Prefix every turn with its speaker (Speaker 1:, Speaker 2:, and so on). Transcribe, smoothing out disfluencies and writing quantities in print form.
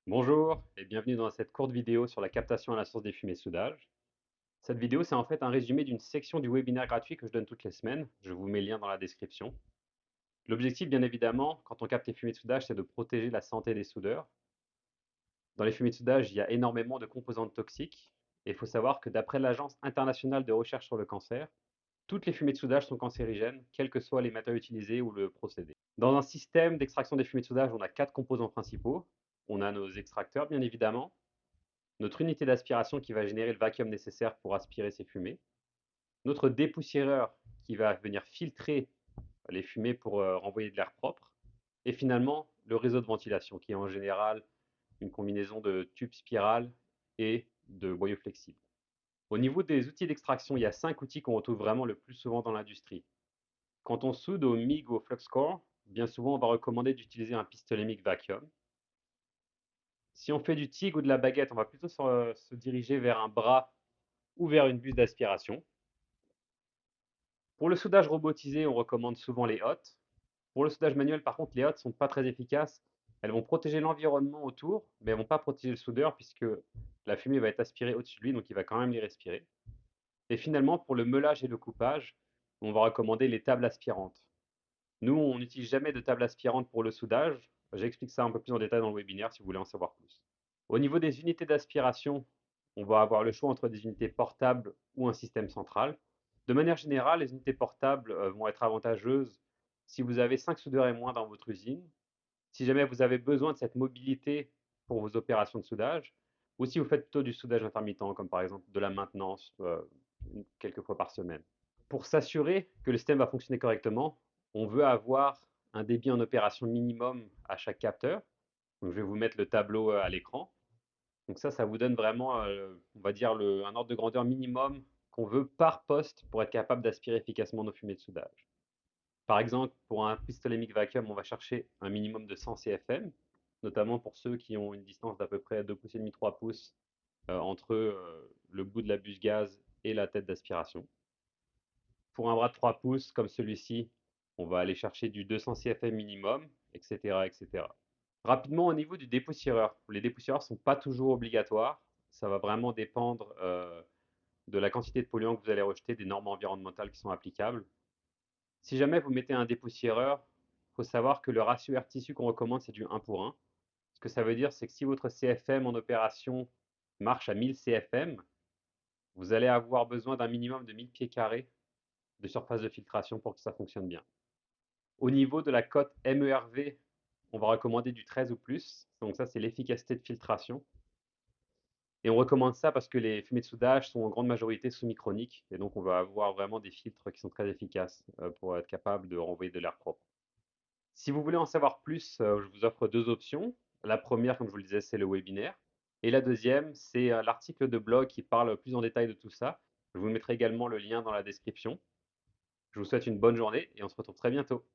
Speaker 1: Bonjour et bienvenue dans cette courte vidéo sur la captation à la source des fumées de soudage. Cette vidéo, c'est en fait un résumé d'une section du webinaire gratuit que je donne toutes les semaines. Je vous mets le lien dans la description. L'objectif, bien évidemment, quand on capte les fumées de soudage, c'est de protéger la santé des soudeurs. Dans les fumées de soudage, il y a énormément de composantes toxiques. Et il faut savoir que d'après l'Agence internationale de recherche sur le cancer, toutes les fumées de soudage sont cancérigènes, quels que soient les matériaux utilisés ou le procédé. Dans un système d'extraction des fumées de soudage, on a 4 composants principaux. On a nos extracteurs, bien évidemment, notre unité d'aspiration qui va générer le vacuum nécessaire pour aspirer ces fumées, notre dépoussiéreur qui va venir filtrer les fumées pour renvoyer de l'air propre, et finalement le réseau de ventilation qui est en général une combinaison de tubes spirales et de boyaux flexibles. Au niveau des outils d'extraction, il y a 5 outils qu'on retrouve vraiment le plus souvent dans l'industrie. Quand on soude au MIG ou au FluxCore, bien souvent on va recommander d'utiliser un pistolet MIG vacuum. Si on fait du TIG ou de la baguette, on va plutôt se diriger vers un bras ou vers une buse d'aspiration. Pour le soudage robotisé, on recommande souvent les hottes. Pour le soudage manuel, par contre, les hottes ne sont pas très efficaces. Elles vont protéger l'environnement autour, mais elles ne vont pas protéger le soudeur puisque la fumée va être aspirée au-dessus de lui, donc il va quand même les respirer. Et finalement, pour le meulage et le coupage, on va recommander les tables aspirantes. Nous, on n'utilise jamais de table aspirante pour le soudage. J'explique ça un peu plus en détail dans le webinaire si vous voulez en savoir plus. Au niveau des unités d'aspiration, on va avoir le choix entre des unités portables ou un système central. De manière générale, les unités portables vont être avantageuses si vous avez 5 soudeurs et moins dans votre usine, si jamais vous avez besoin de cette mobilité pour vos opérations de soudage, ou si vous faites plutôt du soudage intermittent, comme par exemple de la maintenance quelques fois par semaine. Pour s'assurer que le système va fonctionner correctement, on veut avoir un débit en opération minimum à chaque capteur. Donc, je vais vous mettre le tableau à l'écran. Donc ça vous donne vraiment, on va dire, un ordre de grandeur minimum qu'on veut par poste pour être capable d'aspirer efficacement nos fumées de soudage. Par exemple, pour un pistolet MIG vacuum, on va chercher un minimum de 100 CFM, notamment pour ceux qui ont une distance d'à peu près 2 pouces et demi, 3 pouces entre le bout de la buse gaz et la tête d'aspiration. Pour un bras de 3 pouces comme celui-ci, on va aller chercher du 200 CFM minimum, etc., etc. Rapidement, au niveau du dépoussiéreur, les dépoussiéreurs ne sont pas toujours obligatoires. Ça va vraiment dépendre de la quantité de polluants que vous allez rejeter, des normes environnementales qui sont applicables. Si jamais vous mettez un dépoussiéreur, il faut savoir que le ratio air tissu qu'on recommande, c'est du 1 pour 1. Ce que ça veut dire, c'est que si votre CFM en opération marche à 1000 CFM, vous allez avoir besoin d'un minimum de 1000 pieds carrés de surface de filtration pour que ça fonctionne bien. Au niveau de la cote MERV, on va recommander du 13 ou plus. Donc ça, c'est l'efficacité de filtration. Et on recommande ça parce que les fumées de soudage sont en grande majorité semi-chroniques. Et donc, on va avoir vraiment des filtres qui sont très efficaces pour être capable de renvoyer de l'air propre. Si vous voulez en savoir plus, je vous offre deux options. La première, comme je vous le disais, c'est le webinaire. Et la deuxième, c'est l'article de blog qui parle plus en détail de tout ça. Je vous mettrai également le lien dans la description. Je vous souhaite une bonne journée et on se retrouve très bientôt.